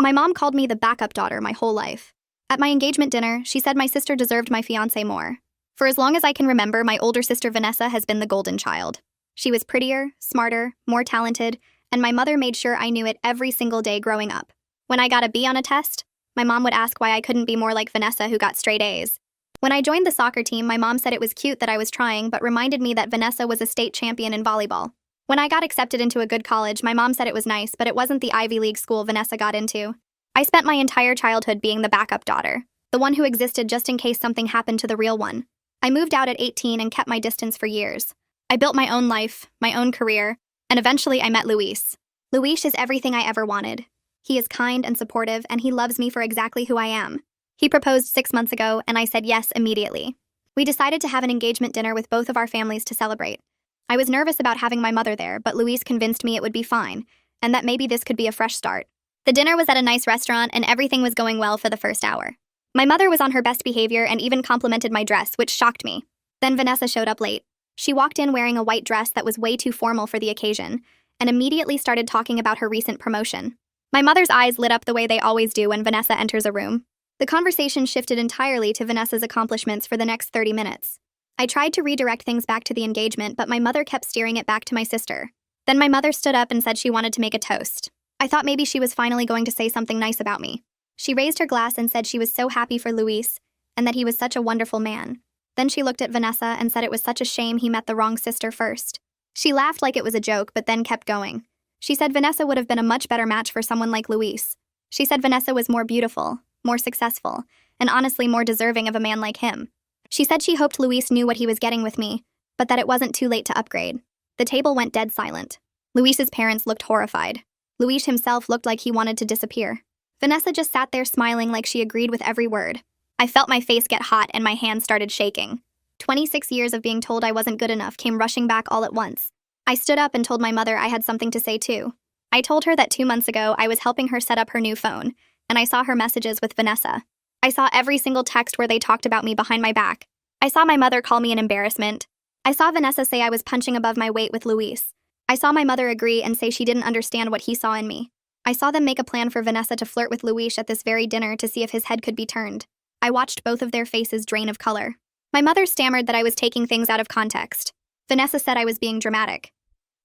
My mom called me the backup daughter my whole life. At my engagement dinner, she said my sister deserved my fiancé more. For as long as I can remember, my older sister Vanessa has been the golden child. She was prettier, smarter, more talented, and my mother made sure I knew it every single day growing up. When I got a B on a test, my mom would ask why I couldn't be more like Vanessa, who got straight A's. When I joined the soccer team, my mom said it was cute that I was trying, but reminded me that Vanessa was a state champion in volleyball. When I got accepted into a good college, my mom said it was nice, but it wasn't the Ivy League school Vanessa got into. I spent my entire childhood being the backup daughter, the one who existed just in case something happened to the real one. I moved out at 18 and kept my distance for years. I built my own life, my own career, and eventually I met Luis. Luis is everything I ever wanted. He is kind and supportive, and he loves me for exactly who I am. He proposed 6 months ago, and I said yes immediately. We decided to have an engagement dinner with both of our families to celebrate. I was nervous about having my mother there, but Luis convinced me it would be fine, and that maybe this could be a fresh start. The dinner was at a nice restaurant, and everything was going well for the first hour. My mother was on her best behavior and even complimented my dress, which shocked me. Then Vanessa showed up late. She walked in wearing a white dress that was way too formal for the occasion, and immediately started talking about her recent promotion. My mother's eyes lit up the way they always do when Vanessa enters a room. The conversation shifted entirely to Vanessa's accomplishments for the next 30 minutes. I tried to redirect things back to the engagement, but my mother kept steering it back to my sister. Then my mother stood up and said she wanted to make a toast. I thought maybe she was finally going to say something nice about me. She raised her glass and said she was so happy for Luis, and that he was such a wonderful man. Then she looked at Vanessa and said it was such a shame he met the wrong sister first. She laughed like it was a joke, but then kept going. She said Vanessa would have been a much better match for someone like Luis. She said Vanessa was more beautiful, more successful, and honestly more deserving of a man like him. She said she hoped Luis knew what he was getting with me, but that it wasn't too late to upgrade. The table went dead silent. Luis's parents looked horrified. Luis himself looked like he wanted to disappear. Vanessa just sat there smiling like she agreed with every word. I felt my face get hot and my hands started shaking. 26 years of being told I wasn't good enough came rushing back all at once. I stood up and told my mother I had something to say too. I told her that 2 months ago I was helping her set up her new phone, and I saw her messages with Vanessa. I saw every single text where they talked about me behind my back. I saw my mother call me an embarrassment. I saw Vanessa say I was punching above my weight with Luis. I saw my mother agree and say she didn't understand what he saw in me. I saw them make a plan for Vanessa to flirt with Luis at this very dinner to see if his head could be turned. I watched both of their faces drain of color. My mother stammered that I was taking things out of context. Vanessa said I was being dramatic.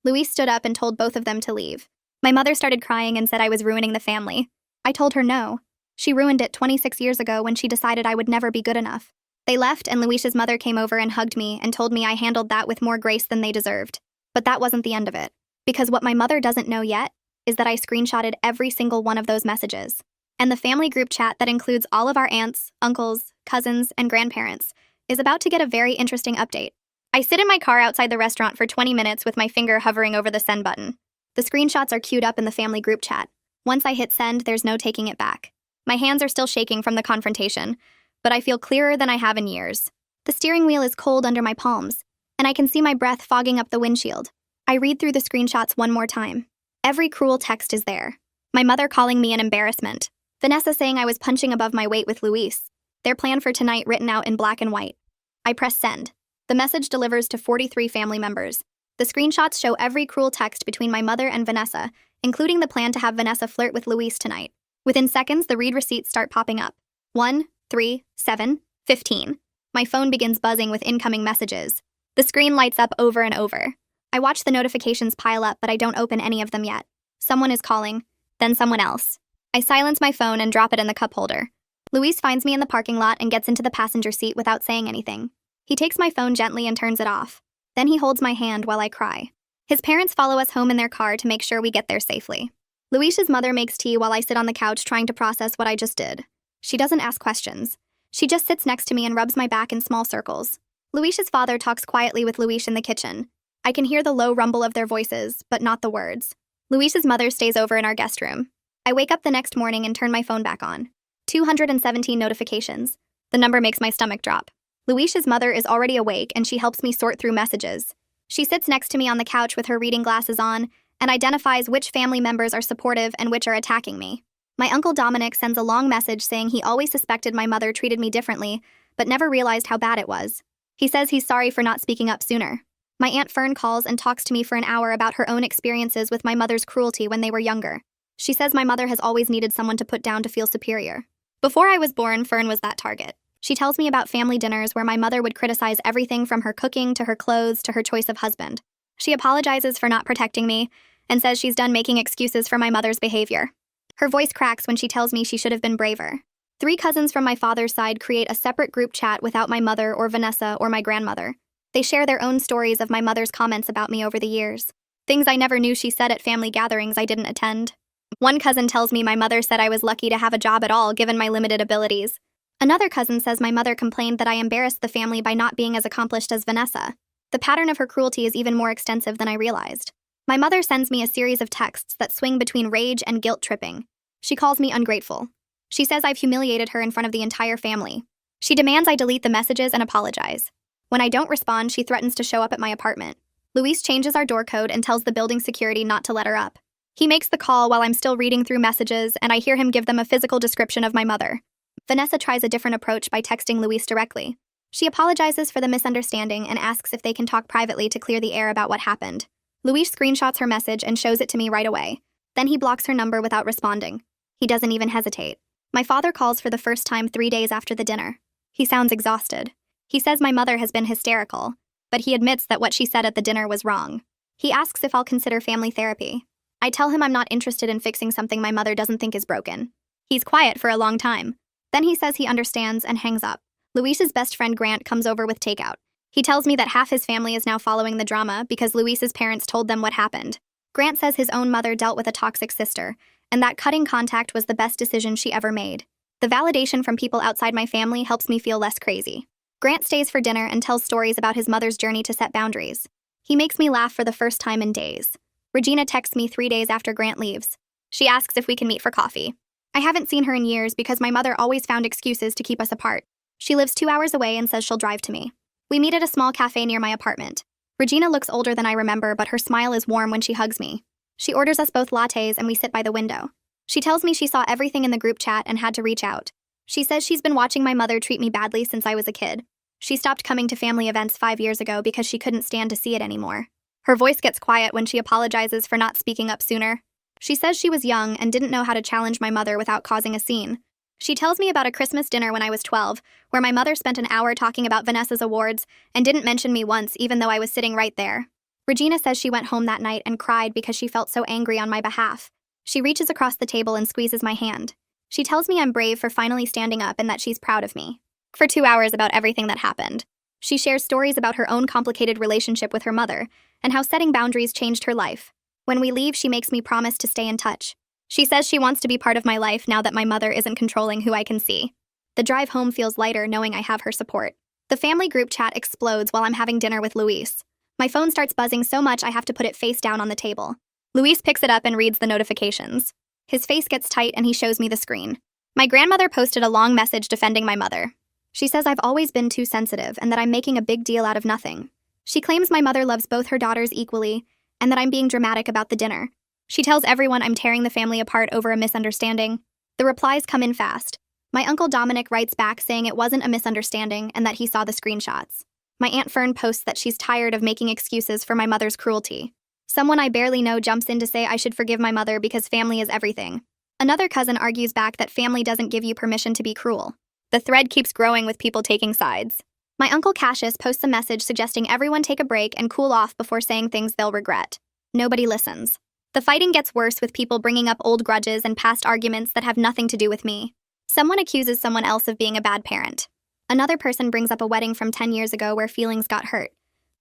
Luis stood up and told both of them to leave. My mother started crying and said I was ruining the family. I told her no. She ruined it 26 years ago when she decided I would never be good enough. They left and Luis's mother came over and hugged me and told me I handled that with more grace than they deserved. But that wasn't the end of it. Because what my mother doesn't know yet is that I screenshotted every single one of those messages. And the family group chat that includes all of our aunts, uncles, cousins, and grandparents is about to get a very interesting update. I sit in my car outside the restaurant for 20 minutes with my finger hovering over the send button. The screenshots are queued up in the family group chat. Once I hit send, there's no taking it back. My hands are still shaking from the confrontation, but I feel clearer than I have in years. The steering wheel is cold under my palms, and I can see my breath fogging up the windshield. I read through the screenshots one more time. Every cruel text is there. My mother calling me an embarrassment. Vanessa saying I was punching above my weight with Luis. Their plan for tonight written out in black and white. I press send. The message delivers to 43 family members. The screenshots show every cruel text between my mother and Vanessa, including the plan to have Vanessa flirt with Luis tonight. Within seconds, the read receipts start popping up. 1, 3, 7, 15. My phone begins buzzing with incoming messages. The screen lights up over and over. I watch the notifications pile up, but I don't open any of them yet. Someone is calling, then someone else. I silence my phone and drop it in the cup holder. Luis finds me in the parking lot and gets into the passenger seat without saying anything. He takes my phone gently and turns it off. Then he holds my hand while I cry. His parents follow us home in their car to make sure we get there safely. Luis's mother makes tea while I sit on the couch trying to process what I just did. She doesn't ask questions. She just sits next to me and rubs my back in small circles. Luis's father talks quietly with Luis in the kitchen. I can hear the low rumble of their voices, but not the words. Luis's mother stays over in our guest room. I wake up the next morning and turn my phone back on. 217 notifications. The number makes my stomach drop. Luis's mother is already awake and she helps me sort through messages. She sits next to me on the couch with her reading glasses on and identifies which family members are supportive and which are attacking me. My uncle Dominic sends a long message saying he always suspected my mother treated me differently, but never realized how bad it was. He says he's sorry for not speaking up sooner. My Aunt Fern calls and talks to me for an hour about her own experiences with my mother's cruelty when they were younger. She says my mother has always needed someone to put down to feel superior. Before I was born, Fern was that target. She tells me about family dinners where my mother would criticize everything from her cooking to her clothes to her choice of husband. She apologizes for not protecting me and says she's done making excuses for my mother's behavior. Her voice cracks when she tells me she should have been braver. 3 cousins from my father's side create a separate group chat without my mother or Vanessa or my grandmother. They share their own stories of my mother's comments about me over the years. Things I never knew she said at family gatherings I didn't attend. One cousin tells me my mother said I was lucky to have a job at all given my limited abilities. Another cousin says my mother complained that I embarrassed the family by not being as accomplished as Vanessa. The pattern of her cruelty is even more extensive than I realized. My mother sends me a series of texts that swing between rage and guilt tripping. She calls me ungrateful. She says I've humiliated her in front of the entire family. She demands I delete the messages and apologize. When I don't respond, she threatens to show up at my apartment. Luis changes our door code and tells the building security not to let her up. He makes the call while I'm still reading through messages, and I hear him give them a physical description of my mother. Vanessa tries a different approach by texting Luis directly. She apologizes for the misunderstanding and asks if they can talk privately to clear the air about what happened. Luis screenshots her message and shows it to me right away. Then he blocks her number without responding. He doesn't even hesitate. My father calls for the first time 3 days after the dinner. He sounds exhausted. He says my mother has been hysterical, but he admits that what she said at the dinner was wrong. He asks if I'll consider family therapy. I tell him I'm not interested in fixing something my mother doesn't think is broken. He's quiet for a long time. Then he says he understands and hangs up. Luis's best friend Grant comes over with takeout. He tells me that half his family is now following the drama because Luis's parents told them what happened. Grant says his own mother dealt with a toxic sister, and that cutting contact was the best decision she ever made. The validation from people outside my family helps me feel less crazy. Grant stays for dinner and tells stories about his mother's journey to set boundaries. He makes me laugh for the first time in days. Regina texts me 3 days after Grant leaves. She asks if we can meet for coffee. I haven't seen her in years because my mother always found excuses to keep us apart. She lives 2 hours away and says she'll drive to me. We meet at a small cafe near my apartment. Regina looks older than I remember, but her smile is warm when she hugs me. She orders us both lattes and we sit by the window. She tells me she saw everything in the group chat and had to reach out. She says she's been watching my mother treat me badly since I was a kid. She stopped coming to family events 5 years ago because she couldn't stand to see it anymore. Her voice gets quiet when she apologizes for not speaking up sooner. She says she was young and didn't know how to challenge my mother without causing a scene. She tells me about a Christmas dinner when I was 12, where my mother spent an hour talking about Vanessa's awards and didn't mention me once, even though I was sitting right there. Regina says she went home that night and cried because she felt so angry on my behalf. She reaches across the table and squeezes my hand. She tells me I'm brave for finally standing up and that she's proud of me. For 2 hours about everything that happened. She shares stories about her own complicated relationship with her mother and how setting boundaries changed her life. When we leave, she makes me promise to stay in touch. She says she wants to be part of my life now that my mother isn't controlling who I can see. The drive home feels lighter knowing I have her support. The family group chat explodes while I'm having dinner with Luis. My phone starts buzzing so much I have to put it face down on the table. Luis picks it up and reads the notifications. His face gets tight and he shows me the screen. My grandmother posted a long message defending my mother. She says I've always been too sensitive and that I'm making a big deal out of nothing. She claims my mother loves both her daughters equally and that I'm being dramatic about the dinner. She tells everyone I'm tearing the family apart over a misunderstanding. The replies come in fast. My uncle Dominic writes back saying it wasn't a misunderstanding and that he saw the screenshots. My Aunt Fern posts that she's tired of making excuses for my mother's cruelty. Someone I barely know jumps in to say I should forgive my mother because family is everything. Another cousin argues back that family doesn't give you permission to be cruel. The thread keeps growing with people taking sides. My uncle Cassius posts a message suggesting everyone take a break and cool off before saying things they'll regret. Nobody listens. The fighting gets worse with people bringing up old grudges and past arguments that have nothing to do with me. Someone accuses someone else of being a bad parent. Another person brings up a wedding from 10 years ago where feelings got hurt.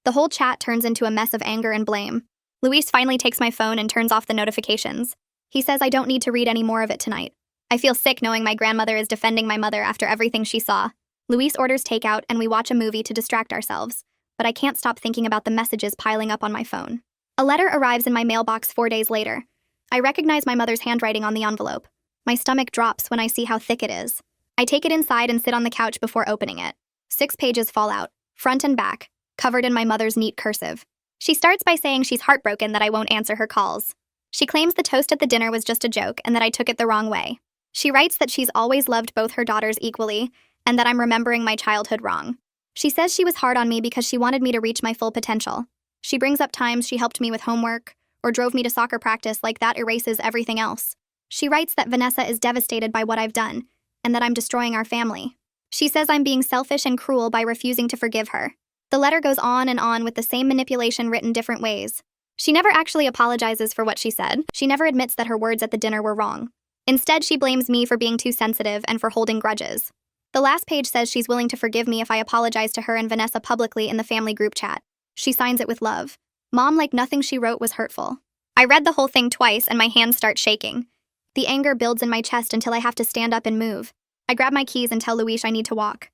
The whole chat turns into a mess of anger and blame. Luis finally takes my phone and turns off the notifications. He says I don't need to read any more of it tonight. I feel sick knowing my grandmother is defending my mother after everything she saw. Luis orders takeout and we watch a movie to distract ourselves, but I can't stop thinking about the messages piling up on my phone. A letter arrives in my mailbox 4 days later. I recognize my mother's handwriting on the envelope. My stomach drops when I see how thick it is. I take it inside and sit on the couch before opening it. 6 pages fall out, front and back, covered in my mother's neat cursive. She starts by saying she's heartbroken that I won't answer her calls. She claims the toast at the dinner was just a joke and that I took it the wrong way. She writes that she's always loved both her daughters equally and that I'm remembering my childhood wrong. She says she was hard on me because she wanted me to reach my full potential. She brings up times she helped me with homework or drove me to soccer practice like that erases everything else. She writes that Vanessa is devastated by what I've done, and that I'm destroying our family. She says I'm being selfish and cruel by refusing to forgive her. The letter goes on and on with the same manipulation written different ways. She never actually apologizes for what she said. She never admits that her words at the dinner were wrong. Instead, she blames me for being too sensitive and for holding grudges. The last page says she's willing to forgive me if I apologize to her and Vanessa publicly in the family group chat. She signs it with love. Mom, like nothing she wrote was hurtful. I read the whole thing twice and my hands start shaking. The anger builds in my chest until I have to stand up and move. I grab my keys and tell Luis I need to walk.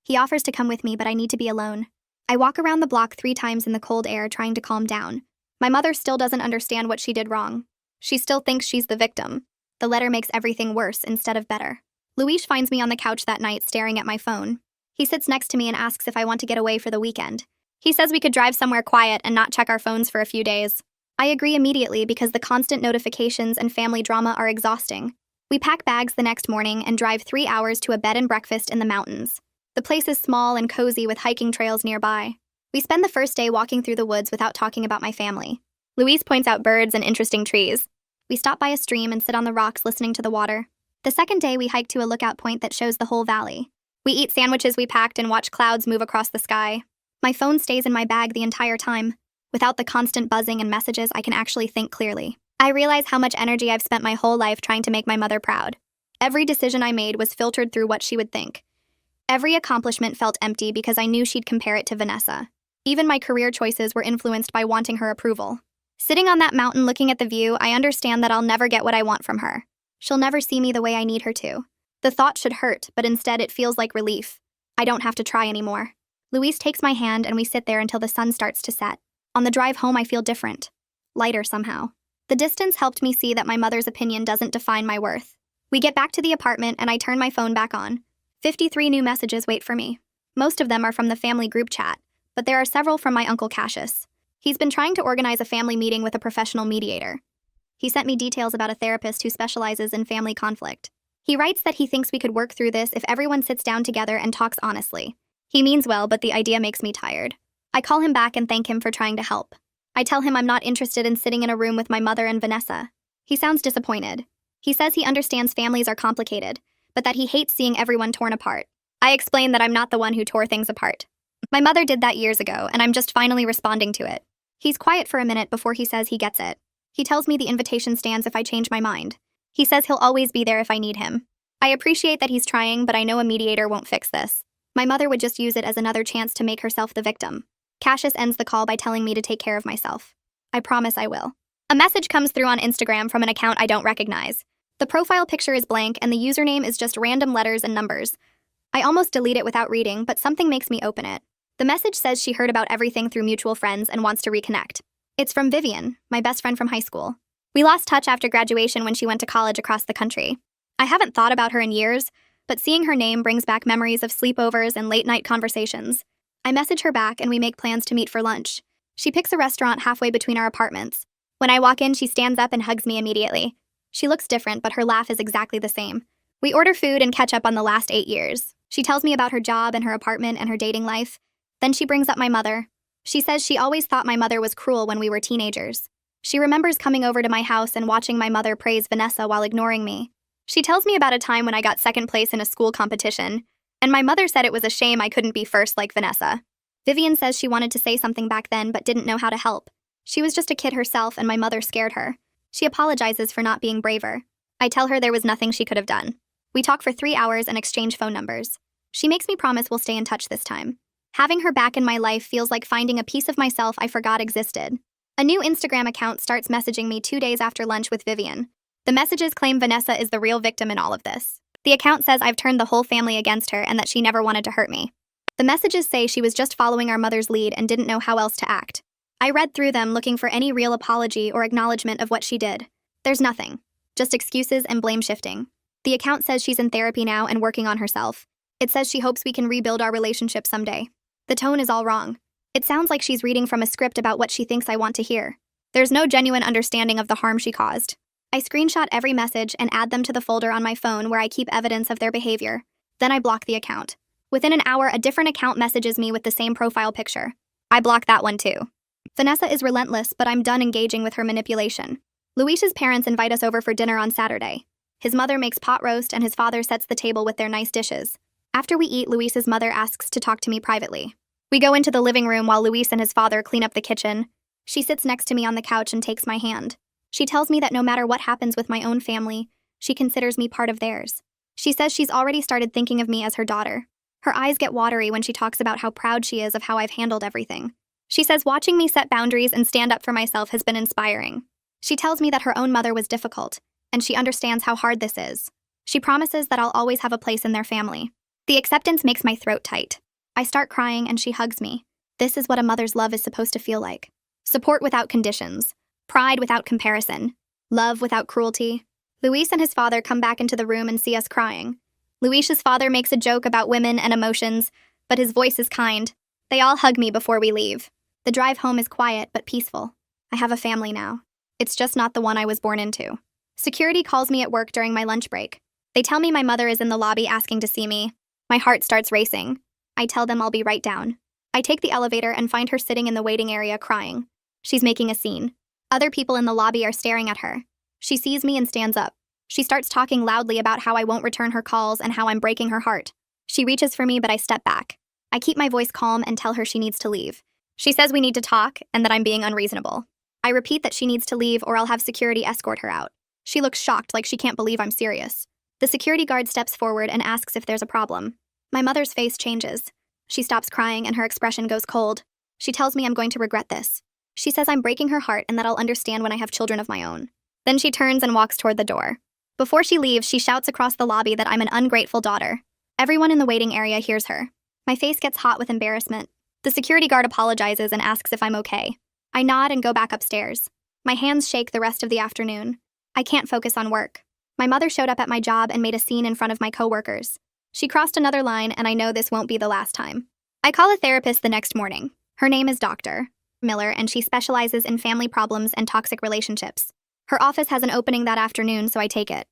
He offers to come with me, but I need to be alone. I walk around the block 3 times in the cold air, trying to calm down. My mother still doesn't understand what she did wrong. She still thinks she's the victim. The letter makes everything worse instead of better. Luis finds me on the couch that night staring at my phone. He sits next to me and asks if I want to get away for the weekend. He says we could drive somewhere quiet and not check our phones for a few days. I agree immediately because the constant notifications and family drama are exhausting. We pack bags the next morning and drive 3 hours to a bed and breakfast in the mountains. The place is small and cozy with hiking trails nearby. We spend the first day walking through the woods without talking about my family. Luis points out birds and interesting trees. We stop by a stream and sit on the rocks listening to the water. The second day, we hike to a lookout point that shows the whole valley. We eat sandwiches we packed and watch clouds move across the sky. My phone stays in my bag the entire time. Without the constant buzzing and messages, I can actually think clearly. I realize how much energy I've spent my whole life trying to make my mother proud. Every decision I made was filtered through what she would think. Every accomplishment felt empty because I knew she'd compare it to Vanessa. Even my career choices were influenced by wanting her approval. Sitting on that mountain looking at the view, I understand that I'll never get what I want from her. She'll never see me the way I need her to. The thought should hurt, but instead it feels like relief. I don't have to try anymore. Luis takes my hand and we sit there until the sun starts to set. On the drive home, I feel different. Lighter somehow. The distance helped me see that my mother's opinion doesn't define my worth. We get back to the apartment and I turn my phone back on. 53 new messages wait for me. Most of them are from the family group chat, but there are several from my Uncle Cassius. He's been trying to organize a family meeting with a professional mediator. He sent me details about a therapist who specializes in family conflict. He writes that he thinks we could work through this if everyone sits down together and talks honestly. He means well, but the idea makes me tired. I call him back and thank him for trying to help. I tell him I'm not interested in sitting in a room with my mother and Vanessa. He sounds disappointed. He says he understands families are complicated, but that he hates seeing everyone torn apart. I explain that I'm not the one who tore things apart. My mother did that years ago, and I'm just finally responding to it. He's quiet for a minute before he says he gets it. He tells me the invitation stands if I change my mind. He says he'll always be there if I need him. I appreciate that he's trying, but I know a mediator won't fix this. My mother would just use it as another chance to make herself the victim. Cassius ends the call by telling me to take care of myself. I promise I will. A message comes through on Instagram from an account I don't recognize. The profile picture is blank and the username is just random letters and numbers. I almost delete it without reading, but something makes me open it. The message says she heard about everything through mutual friends and wants to reconnect. It's from Vivian, my best friend from high school. We lost touch after graduation when she went to college across the country. I haven't thought about her in years, but seeing her name brings back memories of sleepovers and late-night conversations. I message her back and we make plans to meet for lunch. She picks a restaurant halfway between our apartments. When I walk in, she stands up and hugs me immediately. She looks different, but her laugh is exactly the same. We order food and catch up on the last 8 years. She tells me about her job and her apartment and her dating life. Then she brings up my mother. She says she always thought my mother was cruel when we were teenagers. She remembers coming over to my house and watching my mother praise Vanessa while ignoring me. She tells me about a time when I got second place in a school competition, and my mother said it was a shame I couldn't be first like Vanessa. Vivian says she wanted to say something back then but didn't know how to help. She was just a kid herself and my mother scared her. She apologizes for not being braver. I tell her there was nothing she could have done. We talk for 3 hours and exchange phone numbers. She makes me promise we'll stay in touch this time. Having her back in my life feels like finding a piece of myself I forgot existed. A new Instagram account starts messaging me 2 days after lunch with Vivian. The messages claim Vanessa is the real victim in all of this. The account says I've turned the whole family against her and that she never wanted to hurt me. The messages say she was just following our mother's lead and didn't know how else to act. I read through them looking for any real apology or acknowledgement of what she did. There's nothing. Just excuses and blame shifting. The account says she's in therapy now and working on herself. It says she hopes we can rebuild our relationship someday. The tone is all wrong. It sounds like she's reading from a script about what she thinks I want to hear. There's no genuine understanding of the harm she caused. I screenshot every message and add them to the folder on my phone where I keep evidence of their behavior. Then I block the account. Within an hour, a different account messages me with the same profile picture. I block that one too. Vanessa is relentless, but I'm done engaging with her manipulation. Luis's parents invite us over for dinner on Saturday. His mother makes pot roast and his father sets the table with their nice dishes. After we eat, Luis's mother asks to talk to me privately. We go into the living room while Luis and his father clean up the kitchen. She sits next to me on the couch and takes my hand. She tells me that no matter what happens with my own family, she considers me part of theirs. She says she's already started thinking of me as her daughter. Her eyes get watery when she talks about how proud she is of how I've handled everything. She says watching me set boundaries and stand up for myself has been inspiring. She tells me that her own mother was difficult, and she understands how hard this is. She promises that I'll always have a place in their family. The acceptance makes my throat tight. I start crying and she hugs me. This is what a mother's love is supposed to feel like. Support without conditions. Pride without comparison. Love without cruelty. Luis and his father come back into the room and see us crying. Luis's father makes a joke about women and emotions, but his voice is kind. They all hug me before we leave. The drive home is quiet but peaceful. I have a family now. It's just not the one I was born into. Security calls me at work during my lunch break. They tell me my mother is in the lobby asking to see me. My heart starts racing. I tell them I'll be right down. I take the elevator and find her sitting in the waiting area crying. She's making a scene. Other people in the lobby are staring at her. She sees me and stands up. She starts talking loudly about how I won't return her calls and how I'm breaking her heart. She reaches for me, but I step back. I keep my voice calm and tell her she needs to leave. She says we need to talk and that I'm being unreasonable. I repeat that she needs to leave or I'll have security escort her out. She looks shocked, like she can't believe I'm serious. The security guard steps forward and asks if there's a problem. My mother's face changes. She stops crying and her expression goes cold. She tells me I'm going to regret this. She says I'm breaking her heart and that I'll understand when I have children of my own. Then she turns and walks toward the door. Before she leaves, she shouts across the lobby that I'm an ungrateful daughter. Everyone in the waiting area hears her. My face gets hot with embarrassment. The security guard apologizes and asks if I'm okay. I nod and go back upstairs. My hands shake the rest of the afternoon. I can't focus on work. My mother showed up at my job and made a scene in front of my coworkers. She crossed another line, and I know this won't be the last time. I call a therapist the next morning. Her name is Dr. Miller, and she specializes in family problems and toxic relationships. Her office has an opening that afternoon, so I take it.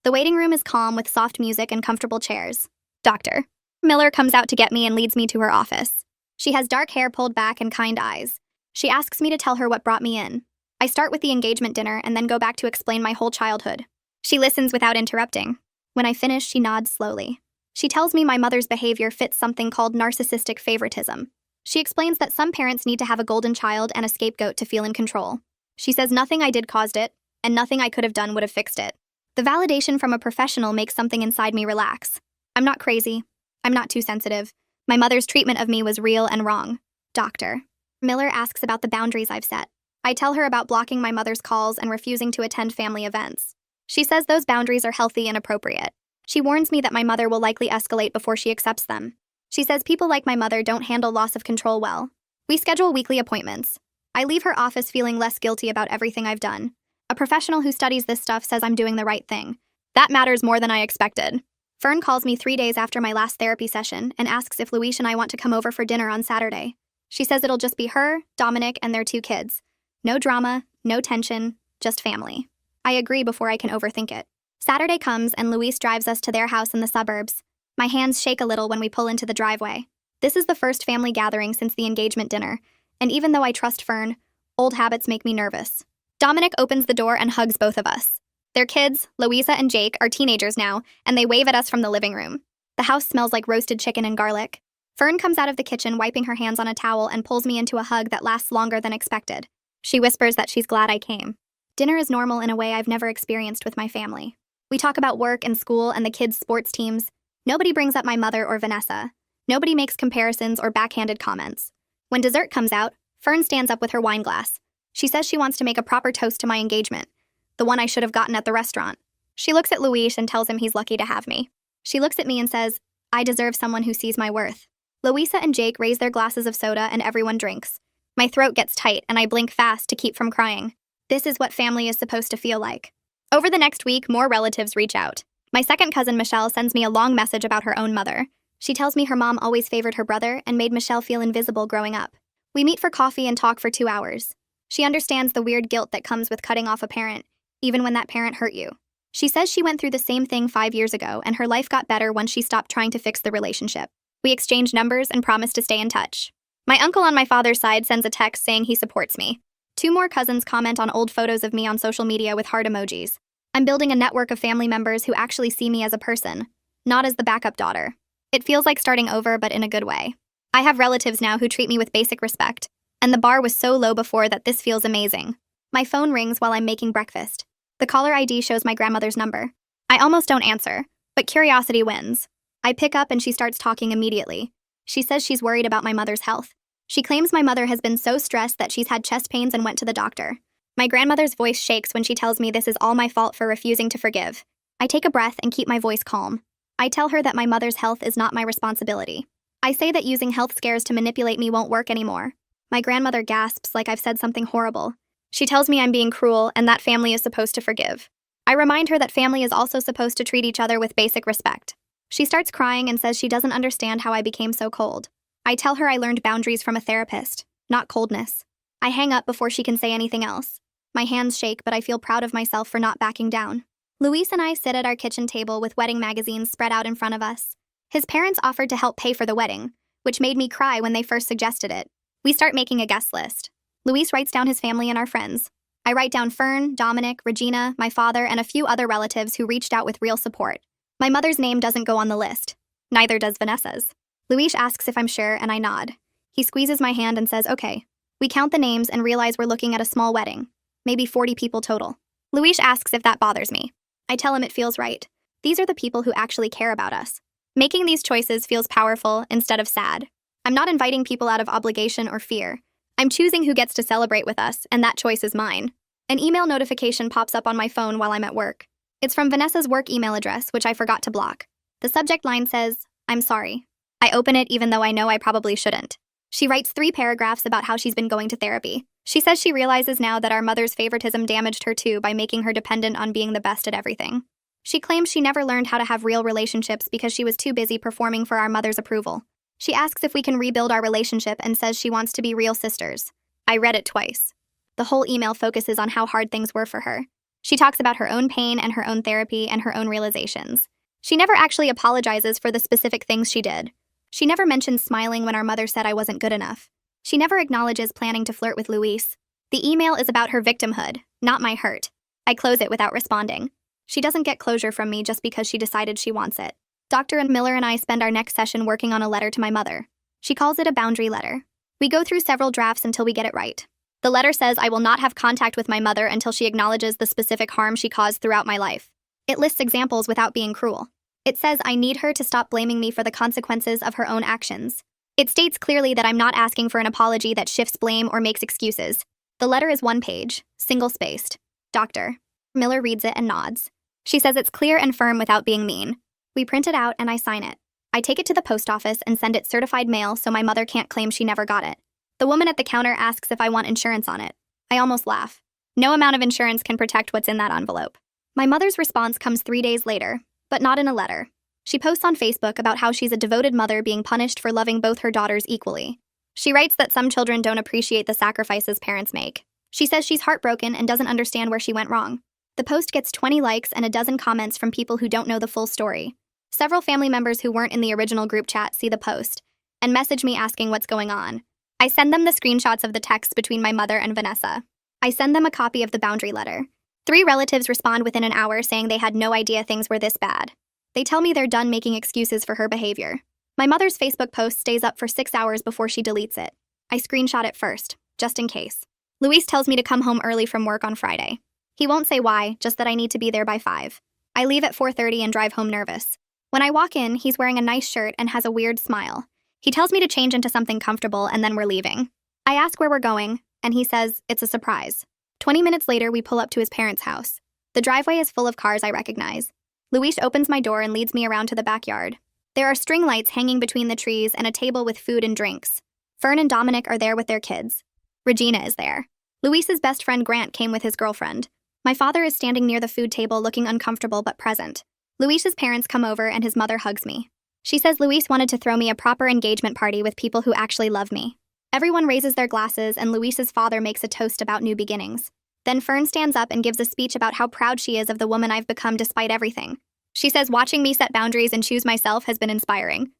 The waiting room is calm with soft music and comfortable chairs. Dr. Miller comes out to get me and leads me to her office. She has dark hair pulled back and kind eyes. She asks me to tell her what brought me in. I start with the engagement dinner and then go back to explain my whole childhood. She listens without interrupting. When I finish, she nods slowly. She tells me my mother's behavior fits something called narcissistic favoritism. She explains that some parents need to have a golden child and a scapegoat to feel in control. She says nothing I did caused it, and nothing I could have done would have fixed it. The validation from a professional makes something inside me relax. I'm not crazy. I'm not too sensitive. My mother's treatment of me was real and wrong. Dr. Miller asks about the boundaries I've set. I tell her about blocking my mother's calls and refusing to attend family events. She says those boundaries are healthy and appropriate. She warns me that my mother will likely escalate before she accepts them. She says people like my mother don't handle loss of control well. We schedule weekly appointments. I leave her office feeling less guilty about everything I've done. A professional who studies this stuff says I'm doing the right thing. That matters more than I expected. Fern calls me 3 days after my last therapy session and asks if Luis and I want to come over for dinner on Saturday. She says it'll just be her, Dominic, and their 2 kids. No drama, no tension, just family. I agree before I can overthink it. Saturday comes and Luis drives us to their house in the suburbs. My hands shake a little when we pull into the driveway. This is the first family gathering since the engagement dinner, and even though I trust Fern, old habits make me nervous. Dominic opens the door and hugs both of us. Their kids, Louisa and Jake, are teenagers now, and they wave at us from the living room. The house smells like roasted chicken and garlic. Fern comes out of the kitchen wiping her hands on a towel and pulls me into a hug that lasts longer than expected. She whispers that she's glad I came. Dinner is normal in a way I've never experienced with my family. We talk about work and school and the kids' sports teams. Nobody brings up my mother or Vanessa. Nobody makes comparisons or backhanded comments. When dessert comes out, Fern stands up with her wine glass. She says she wants to make a proper toast to my engagement, the one I should have gotten at the restaurant. She looks at Luis and tells him he's lucky to have me. She looks at me and says, I deserve someone who sees my worth. Louisa and Jake raise their glasses of soda and everyone drinks. My throat gets tight and I blink fast to keep from crying. This is what family is supposed to feel like. Over the next week, more relatives reach out. My second cousin, Michelle, sends me a long message about her own mother. She tells me her mom always favored her brother and made Michelle feel invisible growing up. We meet for coffee and talk for 2 hours. She understands the weird guilt that comes with cutting off a parent, even when that parent hurt you. She says she went through the same thing 5 years ago and her life got better once she stopped trying to fix the relationship. We exchange numbers and promise to stay in touch. My uncle on my father's side sends a text saying he supports me. 2 more cousins comment on old photos of me on social media with heart emojis. I'm building a network of family members who actually see me as a person, not as the backup daughter. It feels like starting over, but in a good way. I have relatives now who treat me with basic respect, and the bar was so low before that this feels amazing. My phone rings while I'm making breakfast. The caller ID shows my grandmother's number. I almost don't answer, but curiosity wins. I pick up and she starts talking immediately. She says she's worried about my mother's health. She claims my mother has been so stressed that she's had chest pains and went to the doctor. My grandmother's voice shakes when she tells me this is all my fault for refusing to forgive. I take a breath and keep my voice calm. I tell her that my mother's health is not my responsibility. I say that using health scares to manipulate me won't work anymore. My grandmother gasps like I've said something horrible. She tells me I'm being cruel and that family is supposed to forgive. I remind her that family is also supposed to treat each other with basic respect. She starts crying and says she doesn't understand how I became so cold. I tell her I learned boundaries from a therapist, not coldness. I hang up before she can say anything else. My hands shake, but I feel proud of myself for not backing down. Luis and I sit at our kitchen table with wedding magazines spread out in front of us. His parents offered to help pay for the wedding, which made me cry when they first suggested it. We start making a guest list. Luis writes down his family and our friends. I write down Fern, Dominic, Regina, my father, and a few other relatives who reached out with real support. My mother's name doesn't go on the list. Neither does Vanessa's. Luis asks if I'm sure, and I nod. He squeezes my hand and says, okay. We count the names and realize we're looking at a small wedding. Maybe 40 people total. Luis asks if that bothers me. I tell him it feels right. These are the people who actually care about us. Making these choices feels powerful instead of sad. I'm not inviting people out of obligation or fear. I'm choosing who gets to celebrate with us, and that choice is mine. An email notification pops up on my phone while I'm at work. It's from Vanessa's work email address, which I forgot to block. The subject line says, I'm sorry. I open it even though I know I probably shouldn't. She writes 3 paragraphs about how she's been going to therapy. She says she realizes now that our mother's favoritism damaged her too by making her dependent on being the best at everything. She claims she never learned how to have real relationships because she was too busy performing for our mother's approval. She asks if we can rebuild our relationship and says she wants to be real sisters. I read it twice. The whole email focuses on how hard things were for her. She talks about her own pain and her own therapy and her own realizations. She never actually apologizes for the specific things she did. She never mentions smiling when our mother said I wasn't good enough. She never acknowledges planning to flirt with Luis. The email is about her victimhood, not my hurt. I close it without responding. She doesn't get closure from me just because she decided she wants it. Dr. Miller and I spend our next session working on a letter to my mother. She calls it a boundary letter. We go through several drafts until we get it right. The letter says I will not have contact with my mother until she acknowledges the specific harm she caused throughout my life. It lists examples without being cruel. It says I need her to stop blaming me for the consequences of her own actions. It states clearly that I'm not asking for an apology that shifts blame or makes excuses. The letter is 1 page, single-spaced. Dr. Miller reads it and nods. She says it's clear and firm without being mean. We print it out and I sign it. I take it to the post office and send it certified mail so my mother can't claim she never got it. The woman at the counter asks if I want insurance on it. I almost laugh. No amount of insurance can protect what's in that envelope. My mother's response comes 3 days later, but not in a letter. She posts on Facebook about how she's a devoted mother being punished for loving both her daughters equally. She writes that some children don't appreciate the sacrifices parents make. She says she's heartbroken and doesn't understand where she went wrong. The post gets 20 likes and a dozen comments from people who don't know the full story. Several family members who weren't in the original group chat see the post and message me asking what's going on. I send them the screenshots of the text between my mother and Vanessa. I send them a copy of the boundary letter. 3 relatives respond within an hour saying they had no idea things were this bad. They tell me they're done making excuses for her behavior. My mother's Facebook post stays up for 6 hours before she deletes it. I screenshot it first, just in case. Luis tells me to come home early from work on Friday. He won't say why, just that I need to be there by 5. I leave at 4:30 and drive home nervous. When I walk in, he's wearing a nice shirt and has a weird smile. He tells me to change into something comfortable and then we're leaving. I ask where we're going, and he says it's a surprise. 20 minutes later, we pull up to his parents' house. The driveway is full of cars I recognize. Luis opens my door and leads me around to the backyard. There are string lights hanging between the trees and a table with food and drinks. Fern and Dominic are there with their kids. Regina is there. Luis's best friend Grant came with his girlfriend. My father is standing near the food table looking uncomfortable but present. Luis's parents come over and his mother hugs me. She says Luis wanted to throw me a proper engagement party with people who actually love me. Everyone raises their glasses and Luis's father makes a toast about new beginnings. Then Fern stands up and gives a speech about how proud she is of the woman I've become despite everything. She says watching me set boundaries and choose myself has been inspiring.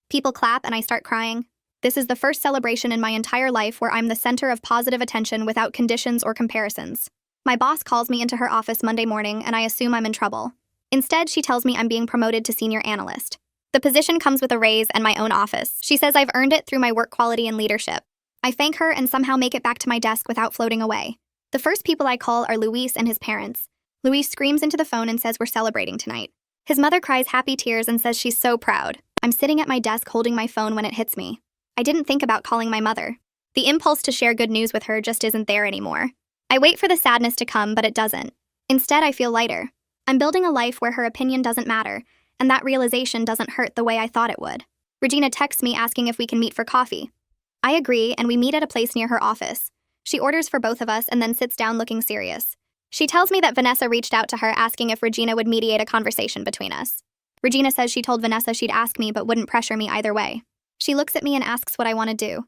People clap and I start crying. This is the first celebration in my entire life where I'm the center of positive attention without conditions or comparisons. My boss calls me into her office Monday morning and I assume I'm in trouble. Instead, she tells me I'm being promoted to senior analyst. The position comes with a raise and my own office. She says I've earned it through my work quality and leadership. I thank her and somehow make it back to my desk without floating away. The first people I call are Luis and his parents. Luis screams into the phone and says we're celebrating tonight. His mother cries happy tears and says she's so proud. I'm sitting at my desk holding my phone when it hits me. I didn't think about calling my mother. The impulse to share good news with her just isn't there anymore. I wait for the sadness to come, but it doesn't. Instead, I feel lighter. I'm building a life where her opinion doesn't matter, and that realization doesn't hurt the way I thought it would. Regina texts me asking if we can meet for coffee. I agree, and we meet at a place near her office. She orders for both of us and then sits down looking serious. She tells me that Vanessa reached out to her asking if Regina would mediate a conversation between us. Regina says she told Vanessa she'd ask me but wouldn't pressure me either way. She looks at me and asks what I want to do.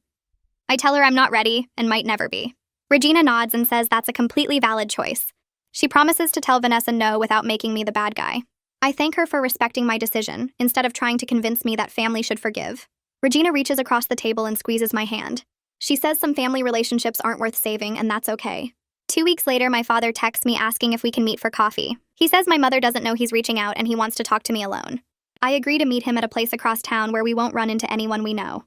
I tell her I'm not ready and might never be. Regina nods and says that's a completely valid choice. She promises to tell Vanessa no without making me the bad guy. I thank her for respecting my decision, instead of trying to convince me that family should forgive. Regina reaches across the table and squeezes my hand. She says some family relationships aren't worth saving, and that's okay. 2 weeks later, my father texts me asking if we can meet for coffee. He says my mother doesn't know he's reaching out and he wants to talk to me alone. I agree to meet him at a place across town where we won't run into anyone we know.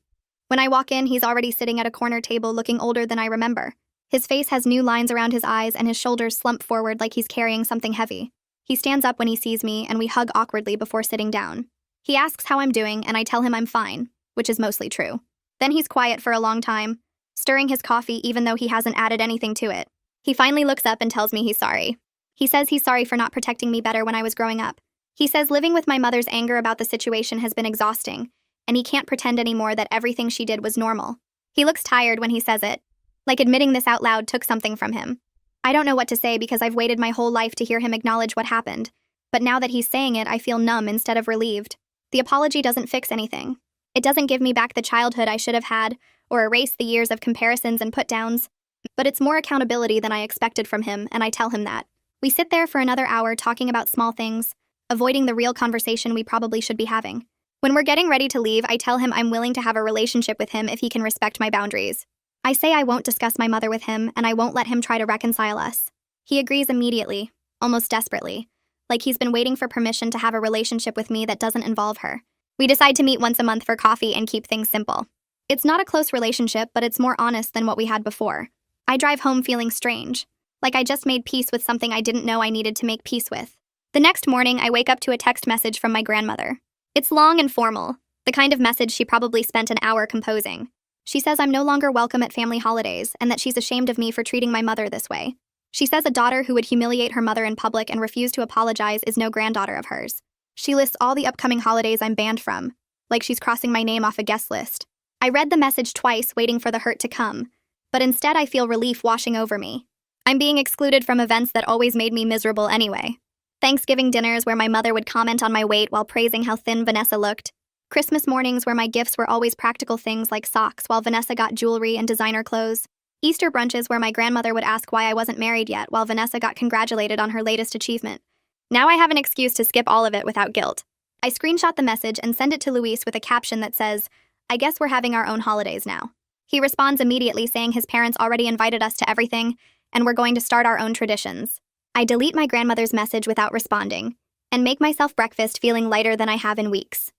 When I walk in, he's already sitting at a corner table looking older than I remember. His face has new lines around his eyes and his shoulders slump forward like he's carrying something heavy. He stands up when he sees me, and we hug awkwardly before sitting down. He asks how I'm doing, and I tell him I'm fine, which is mostly true. Then he's quiet for a long time, stirring his coffee even though he hasn't added anything to it. He finally looks up and tells me he's sorry. He says he's sorry for not protecting me better when I was growing up. He says living with my mother's anger about the situation has been exhausting, and he can't pretend anymore that everything she did was normal. He looks tired when he says it, like admitting this out loud took something from him. I don't know what to say because I've waited my whole life to hear him acknowledge what happened, but now that he's saying it, I feel numb instead of relieved. The apology doesn't fix anything. It doesn't give me back the childhood I should have had, or erase the years of comparisons and put-downs, but it's more accountability than I expected from him, and I tell him that. We sit there for another hour talking about small things, avoiding the real conversation we probably should be having. When we're getting ready to leave, I tell him I'm willing to have a relationship with him if he can respect my boundaries. I say I won't discuss my mother with him, and I won't let him try to reconcile us. He agrees immediately, almost desperately, like he's been waiting for permission to have a relationship with me that doesn't involve her. We decide to meet once a month for coffee and keep things simple. It's not a close relationship, but it's more honest than what we had before. I drive home feeling strange, like I just made peace with something I didn't know I needed to make peace with. The next morning, I wake up to a text message from my grandmother. It's long and formal, the kind of message she probably spent an hour composing. She says I'm no longer welcome at family holidays and that she's ashamed of me for treating my mother this way. She says a daughter who would humiliate her mother in public and refuse to apologize is no granddaughter of hers. She lists all the upcoming holidays I'm banned from, like she's crossing my name off a guest list. I read the message twice, waiting for the hurt to come, but instead I feel relief washing over me. I'm being excluded from events that always made me miserable anyway. Thanksgiving dinners where my mother would comment on my weight while praising how thin Vanessa looked. Christmas mornings where my gifts were always practical things like socks while Vanessa got jewelry and designer clothes. Easter brunches where my grandmother would ask why I wasn't married yet while Vanessa got congratulated on her latest achievement. Now I have an excuse to skip all of it without guilt. I screenshot the message and send it to Luis with a caption that says, "I guess we're having our own holidays now." He responds immediately saying his parents already invited us to everything and we're going to start our own traditions. I delete my grandmother's message without responding and make myself breakfast feeling lighter than I have in weeks.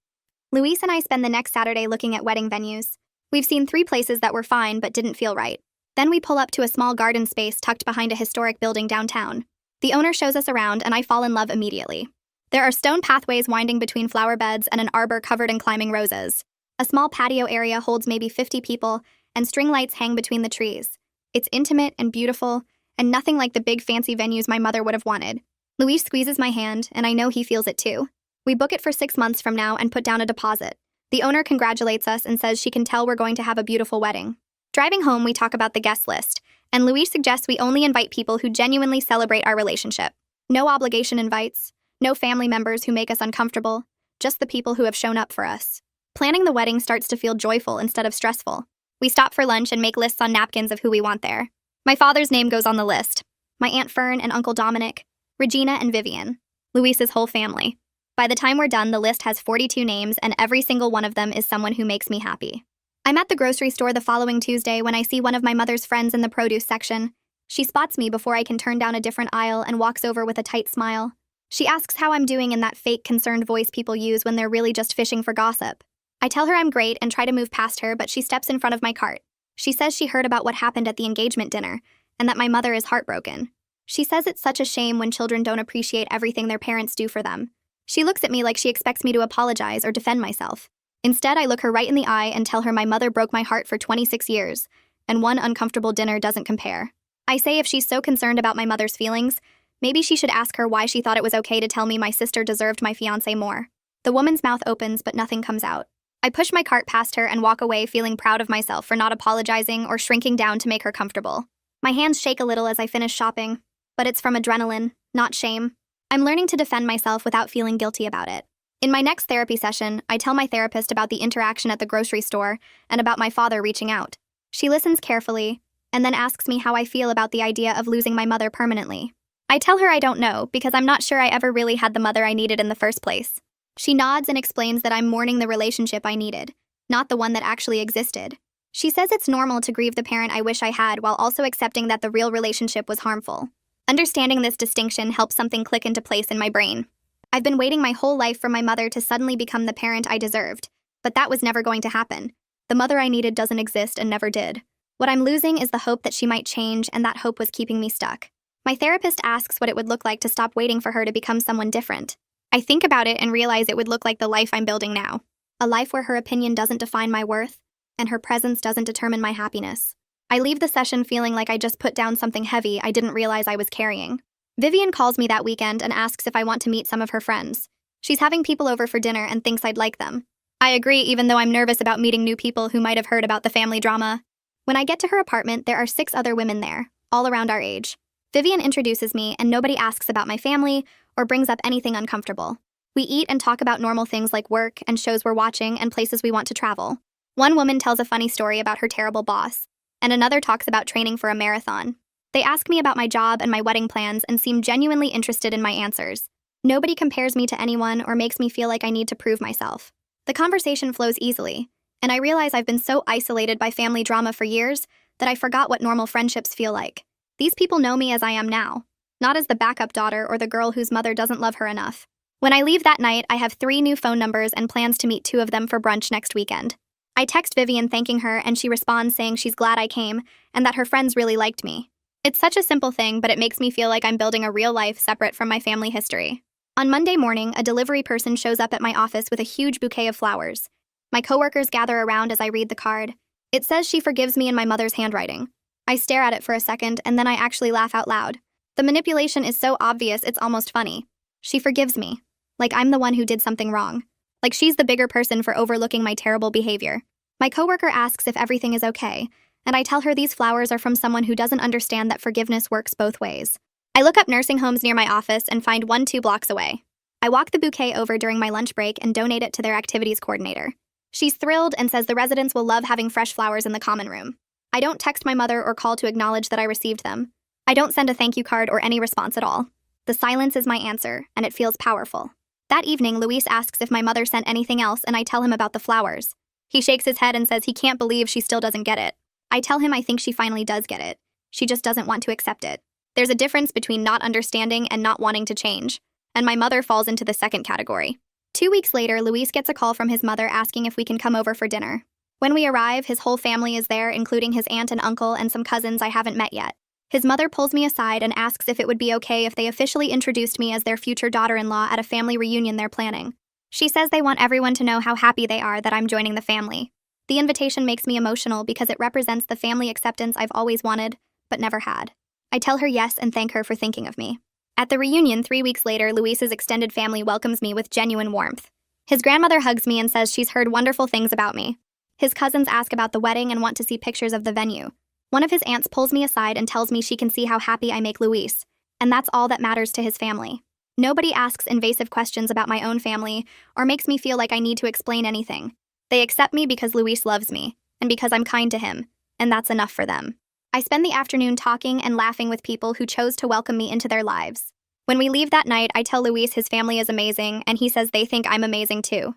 Luis and I spend the next Saturday looking at wedding venues. We've seen 3 places that were fine but didn't feel right. Then we pull up to a small garden space tucked behind a historic building downtown. The owner shows us around and I fall in love immediately. There are stone pathways winding between flower beds and an arbor covered in climbing roses. A small patio area holds maybe 50 people and string lights hang between the trees. It's intimate and beautiful and nothing like the big fancy venues my mother would have wanted. Luis squeezes my hand and I know he feels it too. We book it for 6 months from now and put down a deposit. The owner congratulates us and says she can tell we're going to have a beautiful wedding. Driving home, we talk about the guest list, and Luis suggests we only invite people who genuinely celebrate our relationship. No obligation invites, no family members who make us uncomfortable, just the people who have shown up for us. Planning the wedding starts to feel joyful instead of stressful. We stop for lunch and make lists on napkins of who we want there. My father's name goes on the list. My Aunt Fern and Uncle Dominic, Regina and Vivian, Luis's whole family. By the time we're done, the list has 42 names and every single one of them is someone who makes me happy. I'm at the grocery store the following Tuesday when I see one of my mother's friends in the produce section. She spots me before I can turn down a different aisle and walks over with a tight smile. She asks how I'm doing in that fake concerned voice people use when they're really just fishing for gossip. I tell her I'm great and try to move past her, but she steps in front of my cart. She says she heard about what happened at the engagement dinner and that my mother is heartbroken. She says it's such a shame when children don't appreciate everything their parents do for them. She looks at me like she expects me to apologize or defend myself. Instead, I look her right in the eye and tell her my mother broke my heart for 26 years, and one uncomfortable dinner doesn't compare. I say if she's so concerned about my mother's feelings, maybe she should ask her why she thought it was okay to tell me my sister deserved my fiancé more. The woman's mouth opens, but nothing comes out. I push my cart past her and walk away feeling proud of myself for not apologizing or shrinking down to make her comfortable. My hands shake a little as I finish shopping, but it's from adrenaline, not shame. I'm learning to defend myself without feeling guilty about it. In my next therapy session, I tell my therapist about the interaction at the grocery store and about my father reaching out. She listens carefully and then asks me how I feel about the idea of losing my mother permanently. I tell her I don't know because I'm not sure I ever really had the mother I needed in the first place. She nods and explains that I'm mourning the relationship I needed, not the one that actually existed. She says it's normal to grieve the parent I wish I had while also accepting that the real relationship was harmful. Understanding this distinction helps something click into place in my brain. I've been waiting my whole life for my mother to suddenly become the parent I deserved, but that was never going to happen. The mother I needed doesn't exist and never did. What I'm losing is the hope that she might change, and that hope was keeping me stuck. My therapist asks what it would look like to stop waiting for her to become someone different. I think about it and realize it would look like the life I'm building now. A life where her opinion doesn't define my worth, and her presence doesn't determine my happiness. I leave the session feeling like I just put down something heavy I didn't realize I was carrying. Vivian calls me that weekend and asks if I want to meet some of her friends. She's having people over for dinner and thinks I'd like them. I agree, even though I'm nervous about meeting new people who might have heard about the family drama. When I get to her apartment, there are 6 other women there, all around our age. Vivian introduces me, and nobody asks about my family or brings up anything uncomfortable. We eat and talk about normal things like work and shows we're watching and places we want to travel. One woman tells a funny story about her terrible boss, and another talks about training for a marathon. They ask me about my job and my wedding plans and seem genuinely interested in my answers. Nobody compares me to anyone or makes me feel like I need to prove myself. The conversation flows easily, and I realize I've been so isolated by family drama for years that I forgot what normal friendships feel like. These people know me as I am now, not as the backup daughter or the girl whose mother doesn't love her enough. When I leave that night, I have 3 new phone numbers and plans to meet 2 of them for brunch next weekend. I text Vivian thanking her, and she responds saying she's glad I came and that her friends really liked me. It's such a simple thing, but it makes me feel like I'm building a real life separate from my family history. On Monday morning, a delivery person shows up at my office with a huge bouquet of flowers. My coworkers gather around as I read the card. It says she forgives me in my mother's handwriting. I stare at it for a second, and then I actually laugh out loud. The manipulation is so obvious it's almost funny. She forgives me. Like I'm the one who did something wrong. Like she's the bigger person for overlooking my terrible behavior. My coworker asks if everything is okay, and I tell her these flowers are from someone who doesn't understand that forgiveness works both ways. I look up nursing homes near my office and find one 2 blocks away. I walk the bouquet over during my lunch break and donate it to their activities coordinator. She's thrilled and says the residents will love having fresh flowers in the common room. I don't text my mother or call to acknowledge that I received them. I don't send a thank you card or any response at all. The silence is my answer, and it feels powerful. That evening, Luis asks if my mother sent anything else, and I tell him about the flowers. He shakes his head and says he can't believe she still doesn't get it. I tell him I think she finally does get it. She just doesn't want to accept it. There's a difference between not understanding and not wanting to change, and my mother falls into the second category. 2 weeks later, Luis gets a call from his mother asking if we can come over for dinner. When we arrive, his whole family is there, including his aunt and uncle and some cousins I haven't met yet. His mother pulls me aside and asks if it would be okay if they officially introduced me as their future daughter-in-law at a family reunion they're planning. She says they want everyone to know how happy they are that I'm joining the family. The invitation makes me emotional because it represents the family acceptance I've always wanted, but never had. I tell her yes and thank her for thinking of me. At the reunion 3 weeks later, Luis's extended family welcomes me with genuine warmth. His grandmother hugs me and says she's heard wonderful things about me. His cousins ask about the wedding and want to see pictures of the venue. One of his aunts pulls me aside and tells me she can see how happy I make Luis, and that's all that matters to his family. Nobody asks invasive questions about my own family or makes me feel like I need to explain anything. They accept me because Luis loves me, and because I'm kind to him, and that's enough for them. I spend the afternoon talking and laughing with people who chose to welcome me into their lives. When we leave that night, I tell Luis his family is amazing, and he says they think I'm amazing too.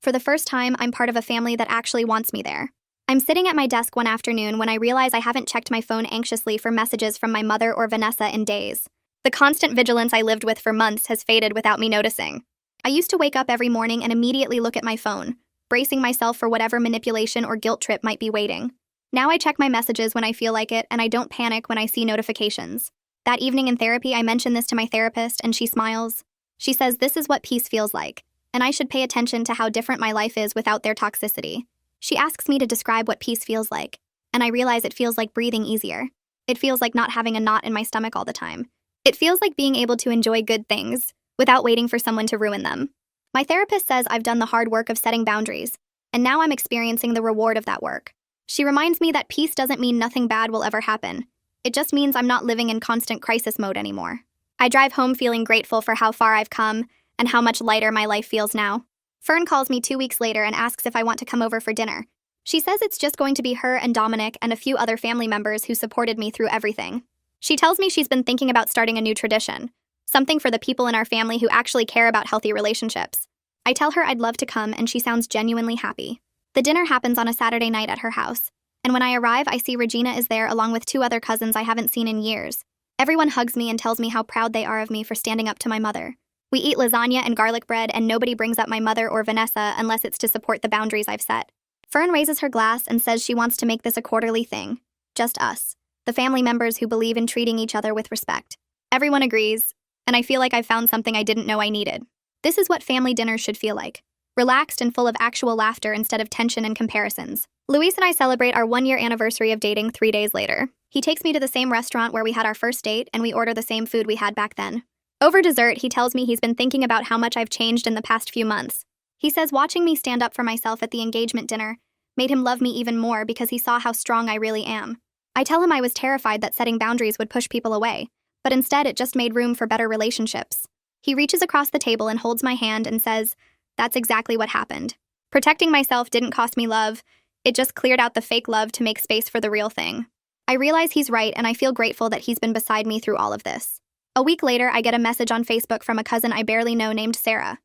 For the first time, I'm part of a family that actually wants me there. I'm sitting at my desk one afternoon when I realize I haven't checked my phone anxiously for messages from my mother or Vanessa in days. The constant vigilance I lived with for months has faded without me noticing. I used to wake up every morning and immediately look at my phone, bracing myself for whatever manipulation or guilt trip might be waiting. Now I check my messages when I feel like it, and I don't panic when I see notifications. That evening in therapy, I mention this to my therapist, and she smiles. She says this is what peace feels like, and I should pay attention to how different my life is without their toxicity. She asks me to describe what peace feels like, and I realize it feels like breathing easier. It feels like not having a knot in my stomach all the time. It feels like being able to enjoy good things without waiting for someone to ruin them. My therapist says I've done the hard work of setting boundaries, and now I'm experiencing the reward of that work. She reminds me that peace doesn't mean nothing bad will ever happen. It just means I'm not living in constant crisis mode anymore. I drive home feeling grateful for how far I've come and how much lighter my life feels now. Fern calls me 2 weeks later and asks if I want to come over for dinner. She says it's just going to be her and Dominic and a few other family members who supported me through everything. She tells me she's been thinking about starting a new tradition, something for the people in our family who actually care about healthy relationships. I tell her I'd love to come, and she sounds genuinely happy. The dinner happens on a Saturday night at her house, and when I arrive, I see Regina is there along with 2 other cousins I haven't seen in years. Everyone hugs me and tells me how proud they are of me for standing up to my mother. We eat lasagna and garlic bread, and nobody brings up my mother or Vanessa unless it's to support the boundaries I've set. Fern raises her glass and says she wants to make this a quarterly thing. Just us, the family members who believe in treating each other with respect. Everyone agrees, and I feel like I've found something I didn't know I needed. This is what family dinners should feel like. Relaxed and full of actual laughter instead of tension and comparisons. Luis and I celebrate our 1-year anniversary of dating 3 days later. He takes me to the same restaurant where we had our first date, and we order the same food we had back then. Over dessert, he tells me he's been thinking about how much I've changed in the past few months. He says watching me stand up for myself at the engagement dinner made him love me even more because he saw how strong I really am. I tell him I was terrified that setting boundaries would push people away, but instead it just made room for better relationships. He reaches across the table and holds my hand and says, "That's exactly what happened. Protecting myself didn't cost me love, it just cleared out the fake love to make space for the real thing." I realize he's right, and I feel grateful that he's been beside me through all of this. A week later, I get a message on Facebook from a cousin I barely know named Sarah.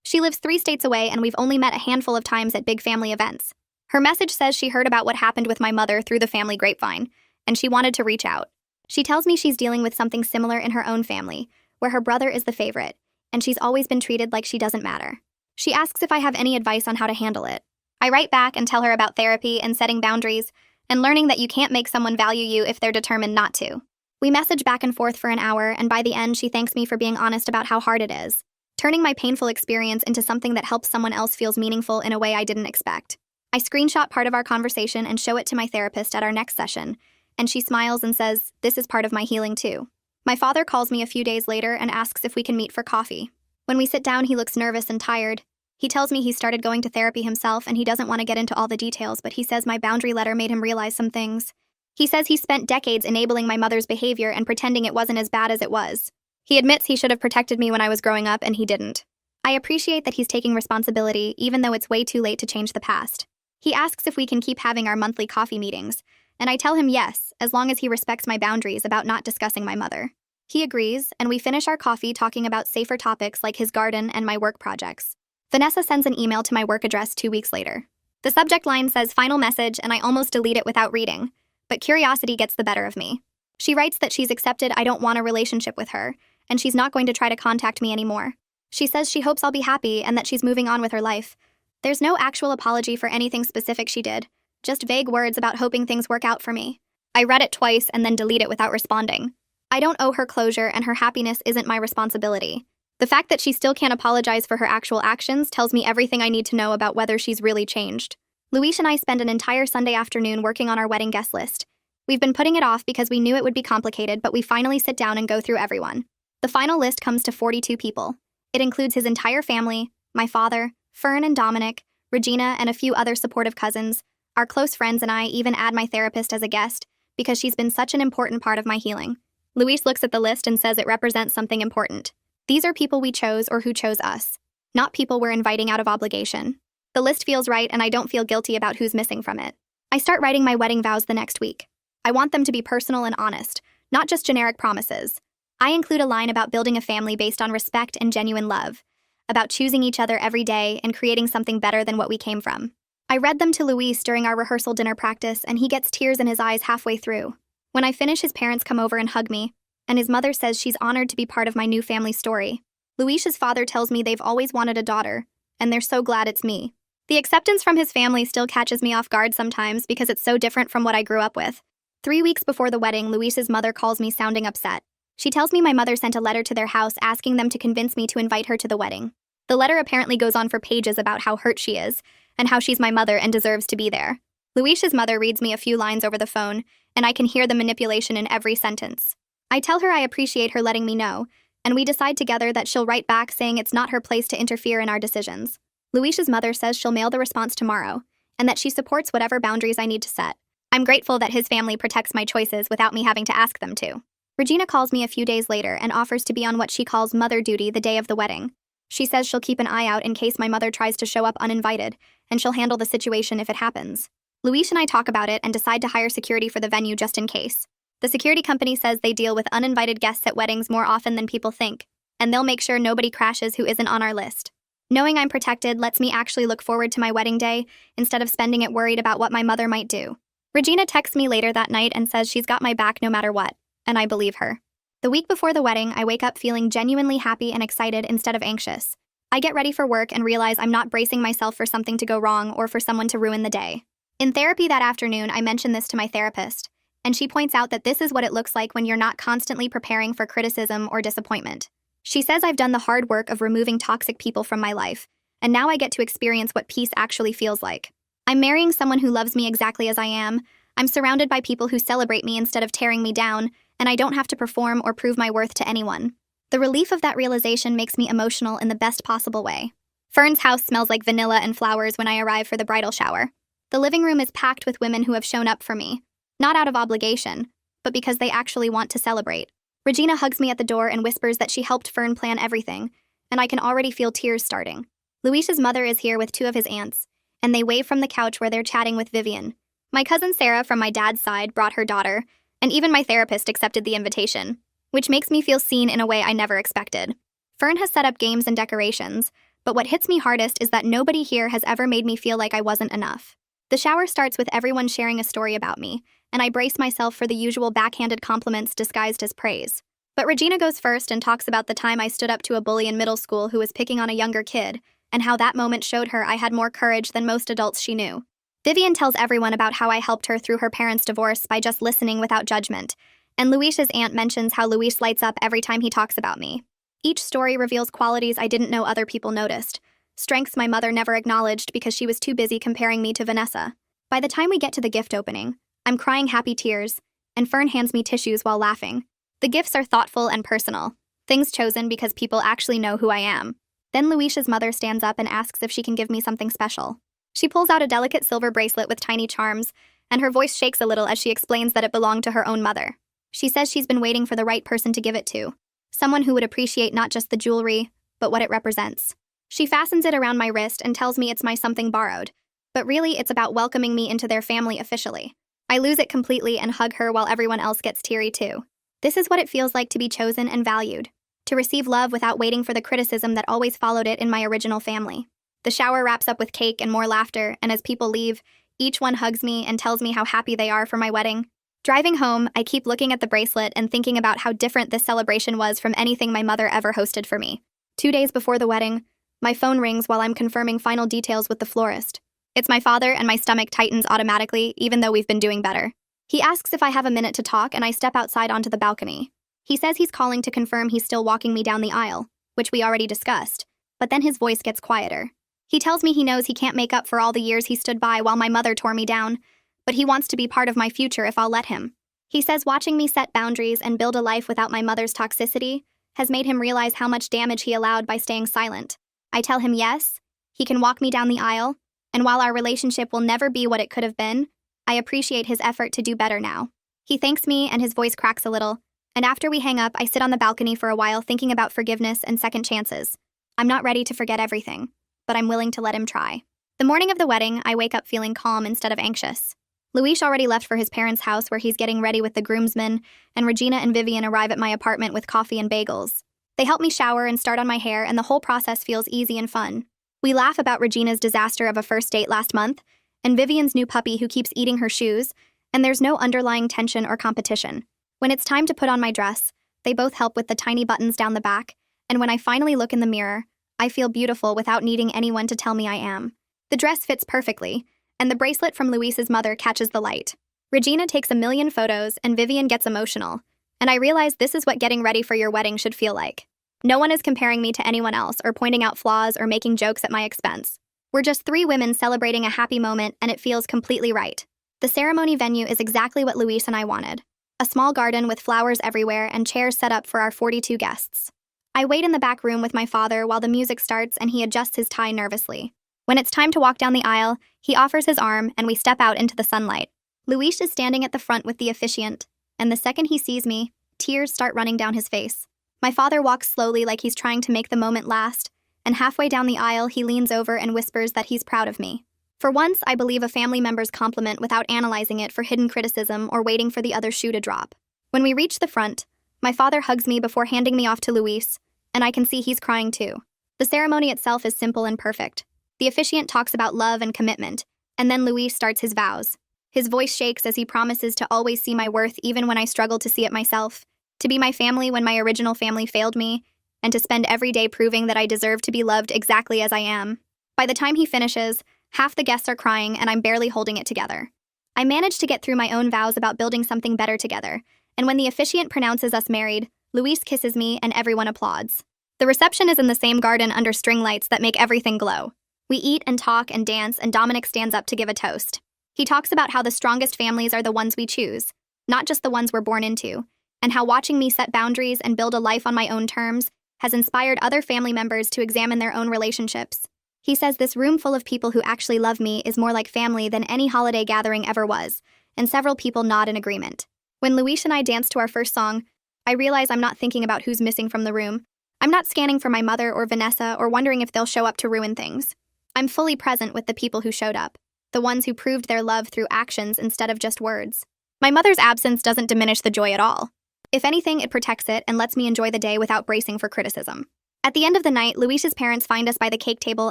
She lives 3 states away, and we've only met a handful of times at big family events. Her message says she heard about what happened with my mother through the family grapevine, and she wanted to reach out. She tells me she's dealing with something similar in her own family, where her brother is the favorite, and she's always been treated like she doesn't matter. She asks if I have any advice on how to handle it. I write back and tell her about therapy and setting boundaries, and learning that you can't make someone value you if they're determined not to. We message back and forth for an hour, and by the end, she thanks me for being honest about how hard it is, turning my painful experience into something that helps someone else feels meaningful in a way I didn't expect. I screenshot part of our conversation and show it to my therapist at our next session, and she smiles and says, "This is part of my healing too." My father calls me a few days later and asks if we can meet for coffee. When we sit down, he looks nervous and tired. He tells me he started going to therapy himself and he doesn't want to get into all the details, but he says my boundary letter made him realize some things. He says he spent decades enabling my mother's behavior and pretending it wasn't as bad as it was. He admits he should have protected me when I was growing up, and he didn't. I appreciate that he's taking responsibility, even though it's way too late to change the past. He asks if we can keep having our monthly coffee meetings, and I tell him yes, as long as he respects my boundaries about not discussing my mother. He agrees, and we finish our coffee talking about safer topics like his garden and my work projects. Vanessa sends an email to my work address 2 weeks later. The subject line says final message, and I almost delete it without reading, but curiosity gets the better of me. She writes that she's accepted I don't want a relationship with her, and she's not going to try to contact me anymore. She says she hopes I'll be happy and that she's moving on with her life. There's no actual apology for anything specific she did, just vague words about hoping things work out for me. I read it twice and then delete it without responding. I don't owe her closure, and her happiness isn't my responsibility. The fact that she still can't apologize for her actual actions tells me everything I need to know about whether she's really changed. Luis and I spend an entire Sunday afternoon working on our wedding guest list. We've been putting it off because we knew it would be complicated, but we finally sit down and go through everyone. The final list comes to 42 people. It includes his entire family, my father, Fern and Dominic, Regina, and a few other supportive cousins. Our close friends and I even add my therapist as a guest because she's been such an important part of my healing. Luis looks at the list and says it represents something important. These are people we chose or who chose us, not people we're inviting out of obligation. The list feels right, and I don't feel guilty about who's missing from it. I start writing my wedding vows the next week. I want them to be personal and honest, not just generic promises. I include a line about building a family based on respect and genuine love, about choosing each other every day and creating something better than what we came from. I read them to Luis during our rehearsal dinner practice, and he gets tears in his eyes halfway through. When I finish, his parents come over and hug me, and his mother says she's honored to be part of my new family story. Luis's father tells me they've always wanted a daughter, and they're so glad it's me. The acceptance from his family still catches me off guard sometimes because it's so different from what I grew up with. 3 weeks before the wedding, Luis's mother calls me sounding upset. She tells me my mother sent a letter to their house asking them to convince me to invite her to the wedding. The letter apparently goes on for pages about how hurt she is, and how she's my mother and deserves to be there. Luis's mother reads me a few lines over the phone, and I can hear the manipulation in every sentence. I tell her I appreciate her letting me know, and we decide together that she'll write back saying it's not her place to interfere in our decisions. Luis's mother says she'll mail the response tomorrow, and that she supports whatever boundaries I need to set. I'm grateful that his family protects my choices without me having to ask them to. Regina calls me a few days later and offers to be on what she calls mother duty the day of the wedding. She says she'll keep an eye out in case my mother tries to show up uninvited, and she'll handle the situation if it happens. Luis and I talk about it and decide to hire security for the venue just in case. The security company says they deal with uninvited guests at weddings more often than people think, and they'll make sure nobody crashes who isn't on our list. Knowing I'm protected lets me actually look forward to my wedding day instead of spending it worried about what my mother might do. Regina texts me later that night and says she's got my back no matter what, and I believe her. The week before the wedding, I wake up feeling genuinely happy and excited instead of anxious. I get ready for work and realize I'm not bracing myself for something to go wrong or for someone to ruin the day. In therapy that afternoon, I mention this to my therapist, and she points out that this is what it looks like when you're not constantly preparing for criticism or disappointment. She says I've done the hard work of removing toxic people from my life, and now I get to experience what peace actually feels like. I'm marrying someone who loves me exactly as I am, I'm surrounded by people who celebrate me instead of tearing me down, and I don't have to perform or prove my worth to anyone. The relief of that realization makes me emotional in the best possible way. Fern's house smells like vanilla and flowers when I arrive for the bridal shower. The living room is packed with women who have shown up for me, not out of obligation, but because they actually want to celebrate. Regina hugs me at the door and whispers that she helped Fern plan everything, and I can already feel tears starting. Luis's mother is here with 2 of his aunts, and they wave from the couch where they're chatting with Vivian. My cousin Sarah from my dad's side brought her daughter, and even my therapist accepted the invitation, which makes me feel seen in a way I never expected. Fern has set up games and decorations, but what hits me hardest is that nobody here has ever made me feel like I wasn't enough. The shower starts with everyone sharing a story about me, and I brace myself for the usual backhanded compliments disguised as praise. But Regina goes first and talks about the time I stood up to a bully in middle school who was picking on a younger kid, and how that moment showed her I had more courage than most adults she knew. Vivian tells everyone about how I helped her through her parents' divorce by just listening without judgment, and Luis's aunt mentions how Luis lights up every time he talks about me. Each story reveals qualities I didn't know other people noticed, strengths my mother never acknowledged because she was too busy comparing me to Vanessa. By the time we get to the gift opening, I'm crying happy tears, and Fern hands me tissues while laughing. The gifts are thoughtful and personal, things chosen because people actually know who I am. Then Luis's mother stands up and asks if she can give me something special. She pulls out a delicate silver bracelet with tiny charms, and her voice shakes a little as she explains that it belonged to her own mother. She says she's been waiting for the right person to give it to, someone who would appreciate not just the jewelry, but what it represents. She fastens it around my wrist and tells me it's my something borrowed, but really it's about welcoming me into their family officially. I lose it completely and hug her while everyone else gets teary too. This is what it feels like to be chosen and valued, to receive love without waiting for the criticism that always followed it in my original family. The shower wraps up with cake and more laughter, and as people leave, each one hugs me and tells me how happy they are for my wedding. Driving home, I keep looking at the bracelet and thinking about how different this celebration was from anything my mother ever hosted for me. 2 days before the wedding, my phone rings while I'm confirming final details with the florist. It's my father, and my stomach tightens automatically, even though we've been doing better. He asks if I have a minute to talk, and I step outside onto the balcony. He says he's calling to confirm he's still walking me down the aisle, which we already discussed, but then his voice gets quieter. He tells me he knows he can't make up for all the years he stood by while my mother tore me down, but he wants to be part of my future if I'll let him. He says watching me set boundaries and build a life without my mother's toxicity has made him realize how much damage he allowed by staying silent. I tell him yes, he can walk me down the aisle, and while our relationship will never be what it could have been, I appreciate his effort to do better now. He thanks me and his voice cracks a little, and after we hang up, I sit on the balcony for a while thinking about forgiveness and second chances. I'm not ready to forget everything, but I'm willing to let him try. The morning of the wedding, I wake up feeling calm instead of anxious. Luis already left for his parents' house where he's getting ready with the groomsmen, and Regina and Vivian arrive at my apartment with coffee and bagels. They help me shower and start on my hair, and the whole process feels easy and fun. We laugh about Regina's disaster of a first date last month, and Vivian's new puppy who keeps eating her shoes, and there's no underlying tension or competition. When it's time to put on my dress, they both help with the tiny buttons down the back, and when I finally look in the mirror, I feel beautiful without needing anyone to tell me I am. The dress fits perfectly, and the bracelet from Luis's mother catches the light. Regina takes a million photos, and Vivian gets emotional, and I realize this is what getting ready for your wedding should feel like. No one is comparing me to anyone else or pointing out flaws or making jokes at my expense. We're just three women celebrating a happy moment, and it feels completely right. The ceremony venue is exactly what Luis and I wanted. A small garden with flowers everywhere and chairs set up for our 42 guests. I wait in the back room with my father while the music starts and he adjusts his tie nervously. When it's time to walk down the aisle, he offers his arm and we step out into the sunlight. Luis is standing at the front with the officiant, and the second he sees me, tears start running down his face. My father walks slowly like he's trying to make the moment last, and halfway down the aisle he leans over and whispers that he's proud of me. For once, I believe a family member's compliment without analyzing it for hidden criticism or waiting for the other shoe to drop. When we reach the front, my father hugs me before handing me off to Luis, and I can see he's crying too. The ceremony itself is simple and perfect. The officiant talks about love and commitment, and then Luis starts his vows. His voice shakes as he promises to always see my worth even when I struggle to see it myself, to be my family when my original family failed me, and to spend every day proving that I deserve to be loved exactly as I am. By the time he finishes, half the guests are crying and I'm barely holding it together. I manage to get through my own vows about building something better together, and when the officiant pronounces us married, Luis kisses me and everyone applauds. The reception is in the same garden under string lights that make everything glow. We eat and talk and dance, and Dominic stands up to give a toast. He talks about how the strongest families are the ones we choose, not just the ones we're born into, and how watching me set boundaries and build a life on my own terms has inspired other family members to examine their own relationships. He says this room full of people who actually love me is more like family than any holiday gathering ever was, and several people nod in agreement. When Luis and I dance to our first song, I realize I'm not thinking about who's missing from the room. I'm not scanning for my mother or Vanessa or wondering if they'll show up to ruin things. I'm fully present with the people who showed up, the ones who proved their love through actions instead of just words. My mother's absence doesn't diminish the joy at all. If anything, it protects it and lets me enjoy the day without bracing for criticism. At the end of the night, Luis's parents find us by the cake table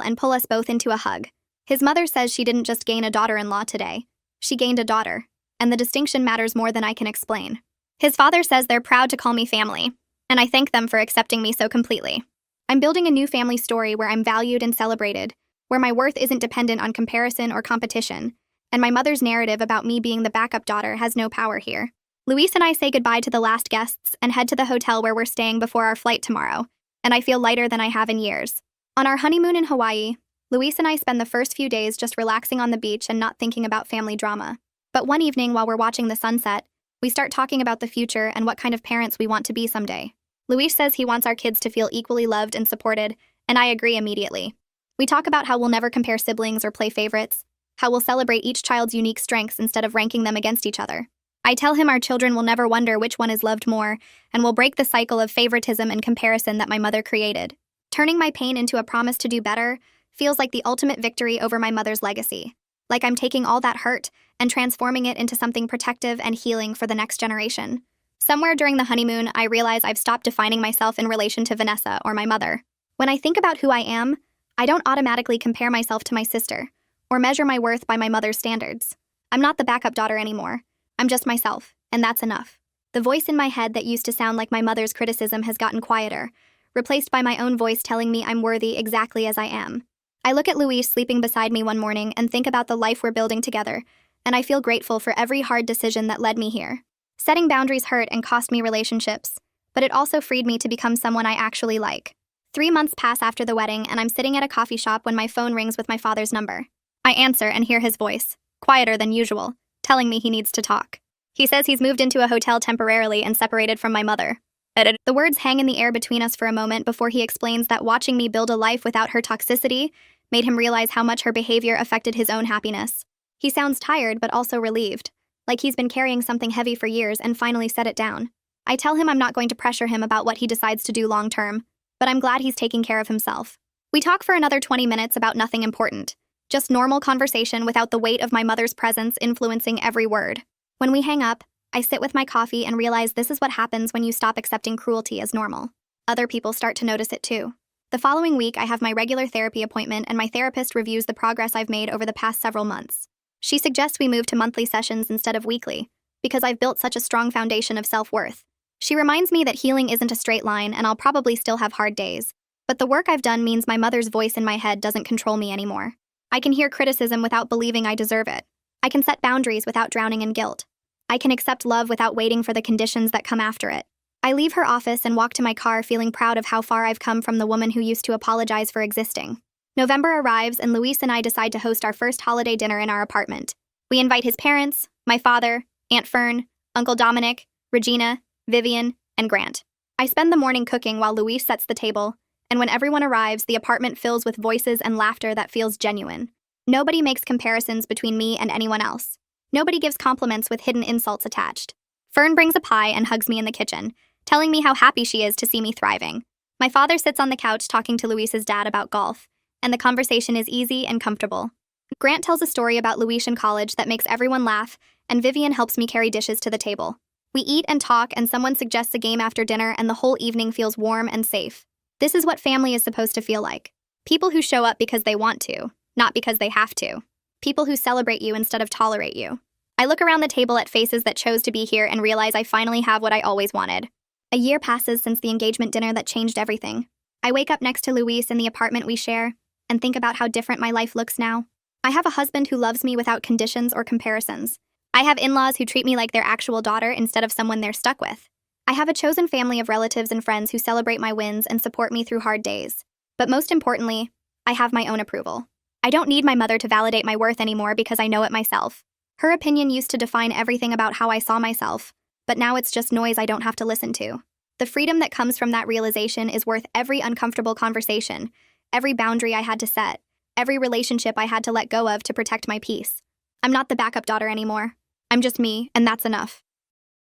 and pull us both into a hug. His mother says she didn't just gain a daughter-in-law today. She gained a daughter, and the distinction matters more than I can explain. His father says they're proud to call me family, and I thank them for accepting me so completely. I'm building a new family story where I'm valued and celebrated, where my worth isn't dependent on comparison or competition, and my mother's narrative about me being the backup daughter has no power here. Luis and I say goodbye to the last guests and head to the hotel where we're staying before our flight tomorrow, and I feel lighter than I have in years. On our honeymoon in Hawaii, Luis and I spend the first few days just relaxing on the beach and not thinking about family drama. But one evening while we're watching the sunset, we start talking about the future and what kind of parents we want to be someday. Luis says he wants our kids to feel equally loved and supported, and I agree immediately. We talk about how we'll never compare siblings or play favorites, how we'll celebrate each child's unique strengths instead of ranking them against each other. I tell him our children will never wonder which one is loved more, and will break the cycle of favoritism and comparison that my mother created. Turning my pain into a promise to do better feels like the ultimate victory over my mother's legacy. Like I'm taking all that hurt and transforming it into something protective and healing for the next generation. Somewhere during the honeymoon, I realize I've stopped defining myself in relation to Vanessa or my mother. When I think about who I am, I don't automatically compare myself to my sister, or measure my worth by my mother's standards. I'm not the backup daughter anymore. I'm just myself, and that's enough. The voice in my head that used to sound like my mother's criticism has gotten quieter, replaced by my own voice telling me I'm worthy exactly as I am. I look at Luis sleeping beside me one morning and think about the life we're building together, and I feel grateful for every hard decision that led me here. Setting boundaries hurt and cost me relationships, but it also freed me to become someone I actually like. 3 months pass after the wedding, and I'm sitting at a coffee shop when my phone rings with my father's number. I answer and hear his voice, quieter than usual, telling me he needs to talk. He says he's moved into a hotel temporarily and separated from my mother. The words hang in the air between us for a moment before he explains that watching me build a life without her toxicity made him realize how much her behavior affected his own happiness. He sounds tired but also relieved, like he's been carrying something heavy for years and finally set it down. I tell him I'm not going to pressure him about what he decides to do long term, but I'm glad he's taking care of himself. We talk for another 20 minutes about nothing important, just normal conversation without the weight of my mother's presence influencing every word. When we hang up, I sit with my coffee and realize this is what happens when you stop accepting cruelty as normal. Other people start to notice it too. The following week, I have my regular therapy appointment and my therapist reviews the progress I've made over the past several months. She suggests we move to monthly sessions instead of weekly, because I've built such a strong foundation of self-worth. She reminds me that healing isn't a straight line and I'll probably still have hard days. But the work I've done means my mother's voice in my head doesn't control me anymore. I can hear criticism without believing I deserve it. I can set boundaries without drowning in guilt. I can accept love without waiting for the conditions that come after it. I leave her office and walk to my car feeling proud of how far I've come from the woman who used to apologize for existing. November arrives and Luis and I decide to host our first holiday dinner in our apartment. We invite his parents, my father, Aunt Fern, Uncle Dominic, Regina, Vivian, and Grant. I spend the morning cooking while Luis sets the table, and when everyone arrives, the apartment fills with voices and laughter that feels genuine. Nobody makes comparisons between me and anyone else. Nobody gives compliments with hidden insults attached. Fern brings a pie and hugs me in the kitchen, telling me how happy she is to see me thriving. My father sits on the couch talking to Luis's dad about golf, and the conversation is easy and comfortable. Grant tells a story about Luis in college that makes everyone laugh, and Vivian helps me carry dishes to the table. We eat and talk, and someone suggests a game after dinner, and the whole evening feels warm and safe. This is what family is supposed to feel like. People who show up because they want to, not because they have to. People who celebrate you instead of tolerate you. I look around the table at faces that chose to be here and realize I finally have what I always wanted. A year passes since the engagement dinner that changed everything. I wake up next to Luis in the apartment we share, and think about how different my life looks now. I have a husband who loves me without conditions or comparisons. I have in-laws who treat me like their actual daughter instead of someone they're stuck with. I have a chosen family of relatives and friends who celebrate my wins and support me through hard days. But most importantly, I have my own approval. I don't need my mother to validate my worth anymore because I know it myself. Her opinion used to define everything about how I saw myself, but now it's just noise I don't have to listen to. The freedom that comes from that realization is worth every uncomfortable conversation, every boundary I had to set, every relationship I had to let go of to protect my peace. I'm not the backup daughter anymore. I'm just me, and that's enough.